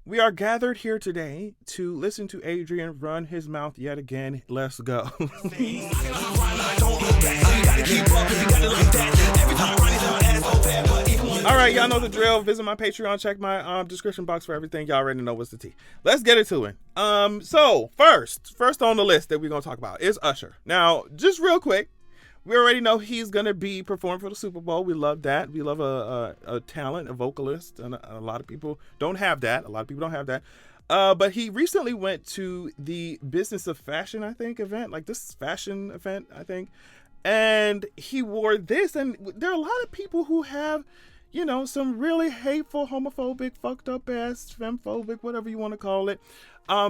We are gathered here today to listen to Adrian run his mouth yet again. Let's go. All right, y'all know the drill. Visit my Patreon. Check my description box for everything. Y'all already know what's the tea. Let's get into it. So first on the list that we're gonna talk about is Usher. Now, just real quick, we already know he's gonna be performing for the Super Bowl. We love that. We love a talent, a vocalist, and a lot of people don't have that. But he recently went to the Business of Fashion, I think, event, like this fashion event, I think, and he wore this. And there are a lot of people who have, you know, some really hateful, homophobic, fucked up ass, femphobic, whatever you want to call it,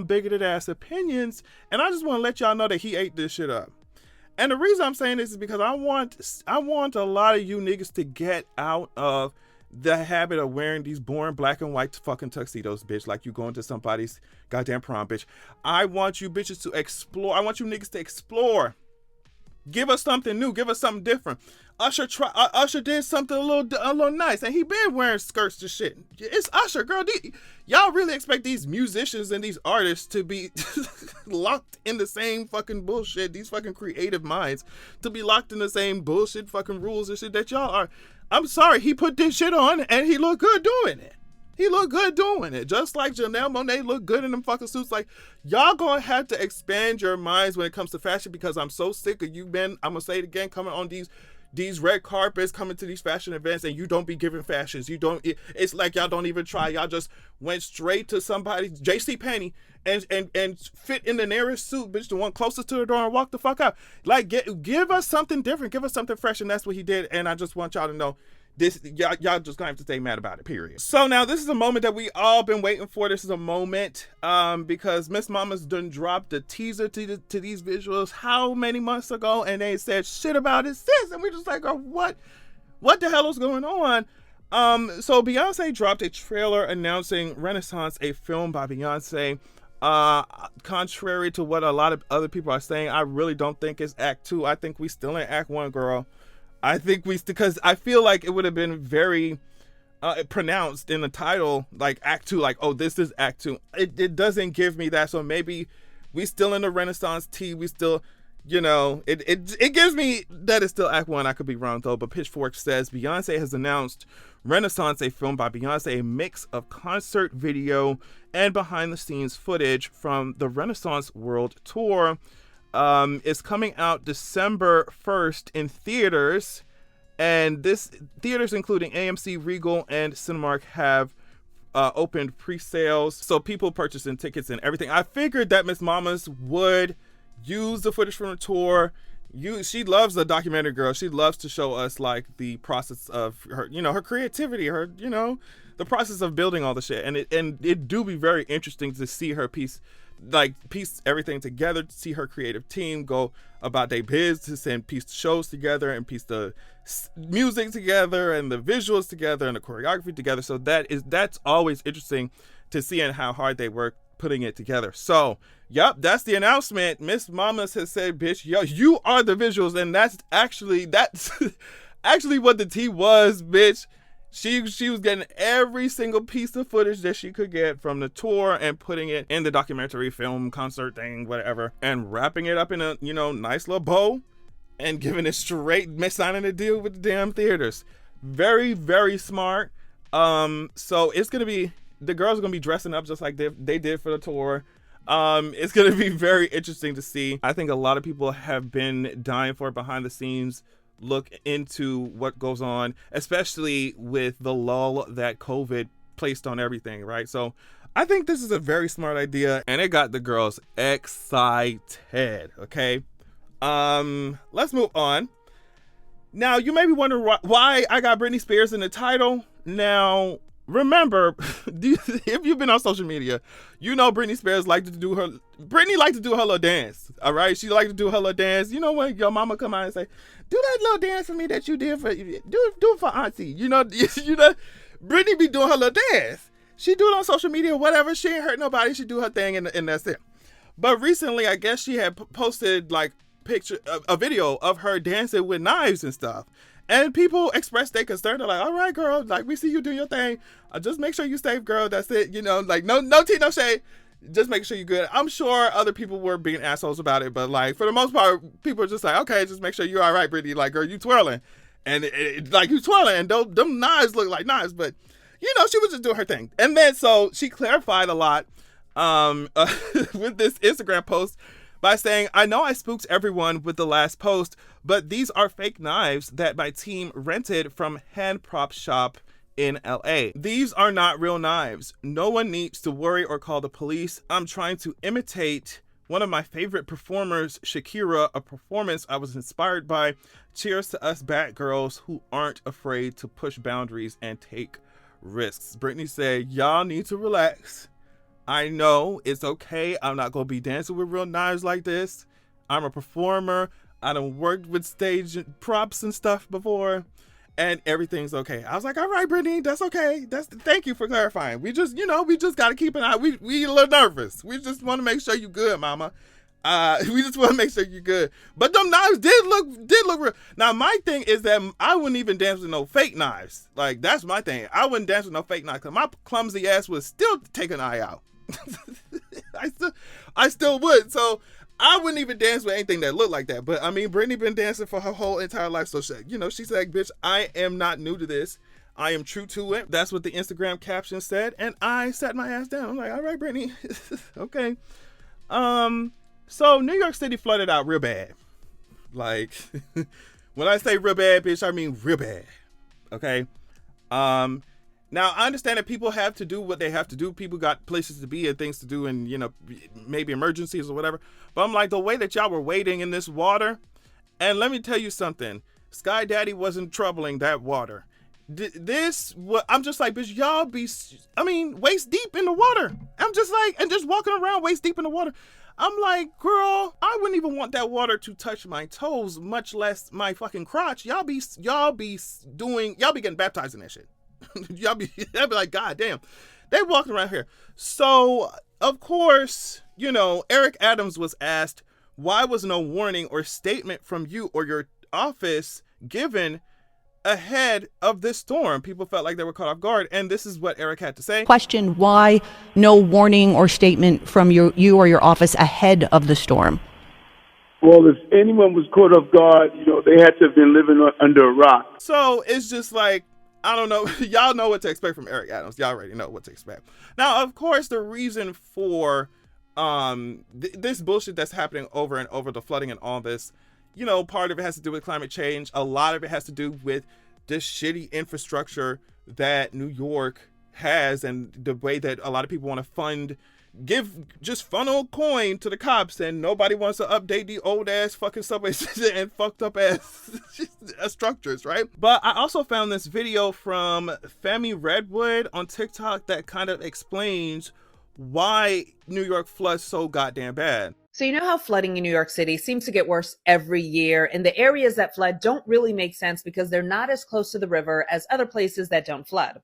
bigoted ass opinions. And I just want to let y'all know that he ate this shit up. And the reason I'm saying this is because I want a lot of you niggas to get out of the habit of wearing these boring black and white fucking tuxedos, bitch, like you going to somebody's goddamn prom, bitch. I want you bitches to explore. I want you niggas to explore. Give us something new. Give us something different. Usher did something a little nice, and he been wearing skirts to shit. It's Usher, girl. Y'all really expect these musicians and these artists to be locked in the same fucking bullshit? These fucking creative minds to be locked in the same bullshit fucking rules and shit that y'all are. I'm sorry, he put this shit on and he looked good doing it. Just like Janelle Monáe looked good in them fucking suits. Like, y'all gonna have to expand your minds when it comes to fashion, because I'm so sick of you, I'm gonna say it again, coming on these red carpets, coming to these fashion events, and you don't be giving fashions. It's like y'all don't even try. Y'all just went straight to somebody's JCPenney and fit in the nearest suit, bitch, the one closest to the door, and walk the fuck out. Like, give us something different. Give us something fresh, and that's what he did. And I just want y'all to know, this, y'all just gonna have to stay mad about it, period. So now this is a moment that we all been waiting for. This is a moment because Miss Mama's done dropped the teaser to these visuals how many months ago, and they said shit about it since, and we just like, what the hell is going on? So Beyonce dropped a trailer announcing Renaissance, a film by Beyonce. Contrary to what a lot of other people are saying, I really don't think it's Act 2. I think we still in Act 1, girl. Because I feel like it would have been very pronounced in the title, like Act 2, like, oh, this is Act 2. It doesn't give me that, so maybe we still in the Renaissance tea. We still, you know, it gives me that it's still Act 1. I could be wrong, though, but Pitchfork says Beyonce has announced Renaissance, a film by Beyonce, a mix of concert video and behind-the-scenes footage from the Renaissance World Tour. Is coming out December 1st in theaters, and this theaters including AMC, Regal, and Cinemark have opened pre-sales, so people purchasing tickets and everything. I figured that Miss Mamas would use the footage from the tour. She loves the documentary, girl. She loves to show us like the process of her, you know, her creativity, her, you know, the process of building all the shit, and it do be very interesting to see her piece everything together, to see her creative team go about their business and piece the shows together and piece the music together and the visuals together and the choreography together. So that's always interesting to see, and how hard they work putting it together. So, yep, that's the announcement. Miss Mamas has said, bitch, yo, you are the visuals, and that's actually what the tea was, bitch. She was getting every single piece of footage that she could get from the tour and putting it in the documentary film concert thing, whatever, and wrapping it up in a, you know, nice little bow and giving it straight, signing a deal with the damn theaters. Very, very smart. So it's gonna be, the girls are gonna be dressing up just like they did for the tour. It's gonna be very interesting to see. I think a lot of people have been dying for behind the scenes look into what goes on, especially with the lull that COVID placed on everything, right? So I think this is a very smart idea, and it got the girls excited, okay? Let's move on. Now, you may be wondering why I got Britney Spears in the title. Now, remember, if you've been on social media, you know Britney Spears liked to do her little dance, all right? She liked to do her little dance. You know when your mama come out and say, do that little dance for me that you did do it for auntie. You know, Britney be doing her little dance. She do it on social media, whatever. She ain't hurt nobody. She do her thing, and that's it. But recently, I guess she had posted like a video of her dancing with knives and stuff. And people express their concern. They're like, all right, girl, like, we see you do your thing. Just make sure you safe, girl. That's it. You know, like, no tea, no shade. Just make sure you're good. I'm sure other people were being assholes about it, but like, for the most part, people are just like, okay, just make sure you're all right, Britney. Like, girl, you twirling. And like, you twirling, and them knives look like knives, but you know, she was just doing her thing. And then, so she clarified a lot with this Instagram post by saying, I know I spooked everyone with the last post, but these are fake knives that my team rented from Hand Prop Shop in LA. These are not real knives. No one needs to worry or call the police. I'm trying to imitate one of my favorite performers, Shakira, a performance I was inspired by. Cheers to us bad girls who aren't afraid to push boundaries and take risks. Britney said, y'all need to relax. I know it's okay. I'm not going to be dancing with real knives like this. I'm a performer. I done worked with stage props and stuff before, and everything's okay. I was like, all right, Britney, that's okay. Thank you for clarifying. We just got to keep an eye. We a little nervous. We just want to make sure you good, mama. We just want to make sure you're good. But them knives did look real. Now, my thing is that I wouldn't even dance with no fake knives. Like, that's my thing. I wouldn't dance with no fake knives because my clumsy ass would still take an eye out. I still would. So I wouldn't even dance with anything that looked like that. But I mean, Britney been dancing for her whole entire life. So she's like, bitch, I am not new to this. I am true to it. That's what the Instagram caption said. And I sat my ass down. I'm like, all right, Britney. Okay. So New York City flooded out real bad. Like, when I say real bad, bitch, I mean real bad. Okay. Now, I understand that people have to do what they have to do. People got places to be and things to do and, you know, maybe emergencies or whatever. But I'm like, the way that y'all were wading in this water, and let me tell you something. Sky Daddy wasn't troubling that water. I'm just like, bitch, y'all be, waist deep in the water. I'm just like, and just walking around waist deep in the water. I'm like, girl, I wouldn't even want that water to touch my toes, much less my fucking crotch. Y'all be getting baptized in that shit. Y'all be like, God damn, they walking around here. So of course, you know, Eric Adams was asked, why was no warning or statement from you or your office given ahead of this storm? People felt like they were caught off guard, and this is what Eric had to say. Question, why no warning or statement from you or your office ahead of the storm? Well, if anyone was caught off guard, you know, they had to have been living under a rock. So it's just like, I don't know. Y'all know what to expect from Eric Adams. Y'all already know what to expect. Now, of course, the reason for this bullshit that's happening over and over, the flooding and all this, you know, part of it has to do with climate change. A lot of it has to do with this shitty infrastructure that New York has and the way that a lot of people want to funnel coin to the cops, and nobody wants to update the old ass fucking subway system and fucked up ass structures, right? But I also found this video from Femi Redwood on TikTok that kind of explains why New York floods so goddamn bad. So you know how flooding in New York City seems to get worse every year, and the areas that flood don't really make sense because they're not as close to the river as other places that don't flood.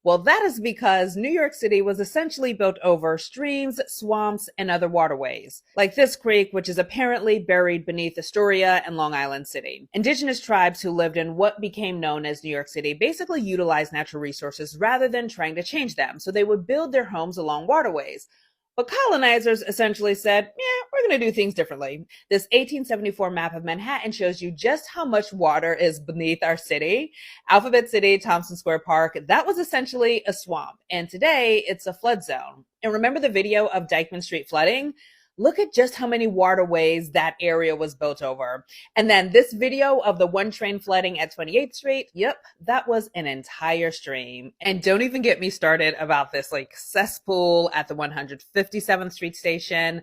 Well, that is because New York City was essentially built over streams, swamps, and other waterways, like this creek, which is apparently buried beneath Astoria and Long Island City. Indigenous tribes who lived in what became known as New York City basically utilized natural resources rather than trying to change them, so they would build their homes along waterways. But colonizers essentially said, yeah, we're going to do things differently. This 1874 map of Manhattan shows you just how much water is beneath our city. Alphabet City, Thompson Square Park, that was essentially a swamp. And today it's a flood zone. And remember the video of Dyckman Street flooding? Look at just how many waterways that area was built over. And then this video of the one train flooding at 28th Street, yep, that was an entire stream. And don't even get me started about this like cesspool at the 157th Street station.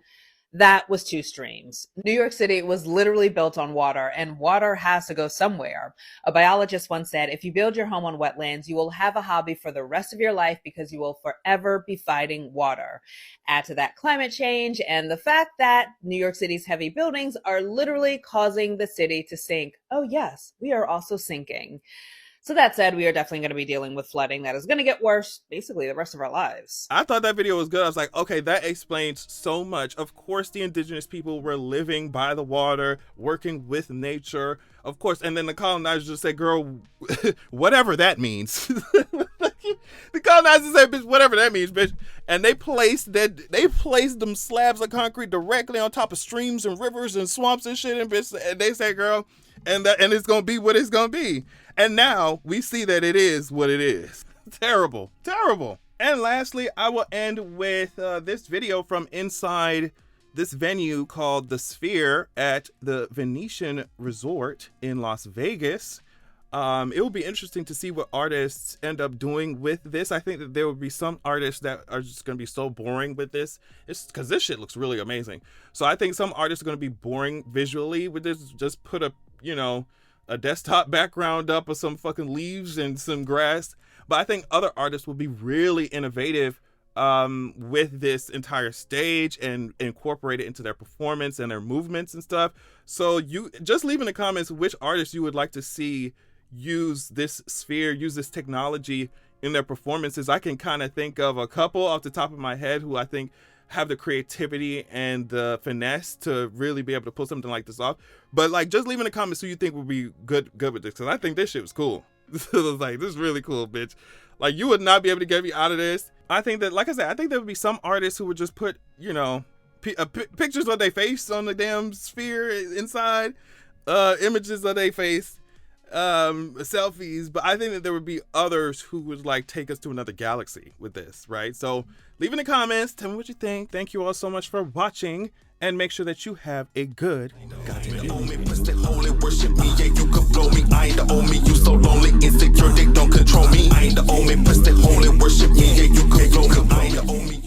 That was 2 streams. New York City was literally built on water, and water has to go somewhere. A biologist once said, if you build your home on wetlands, you will have a hobby for the rest of your life because you will forever be fighting water. Add to that climate change and the fact that New York City's heavy buildings are literally causing the city to sink. Oh yes, we are also sinking. So that said, we are definitely going to be dealing with flooding that is going to get worse basically the rest of our lives. I thought that video was good. I was like, okay, that explains so much. Of course, the indigenous people were living by the water, working with nature, of course. And then the colonizers just said, girl, whatever that means. The colonizers said, bitch, whatever that means, bitch. And they placed them slabs of concrete directly on top of streams and rivers and swamps and shit. And bitch, and they said, girl, and it's gonna be what it's gonna be. And now we see that it is what it is. Terrible, terrible. And lastly, I will end with this video from inside this venue called The Sphere at the Venetian Resort in Las Vegas. It will be interesting to see what artists end up doing with this. I think that there will be some artists that are just going to be so boring with this. It's because this shit looks really amazing. So I think some artists are going to be boring visually with this. Just put a desktop background up of some fucking leaves and some grass. But I think other artists will be really innovative with this entire stage and incorporate it into their performance and their movements and stuff. So you just leave in the comments which artists you would like to see use this sphere, use this technology in their performances. I can kind of think of a couple off the top of my head who I think have the creativity and the finesse to really be able to pull something like this off. But like, just leave in the comments who you think would be good with this, because I think this shit was cool. Like, this is really cool, bitch. Like, you would not be able to get me out of this. I think that, like I said, I think there would be some artists who would just put, pictures of their face on the damn sphere inside, images of their face, selfies. But I think that there would be others who would like take us to another galaxy with this, right? So leave in the comments, tell me what you think. Thank you all so much for watching, and make sure that you have a good goddamn worship me, yeah, you can blow me. I ain't the only, you so lonely, insecure, they don't control me. I ain't the only, press the holy, worship me, yeah, you can blow me. I ain't the only.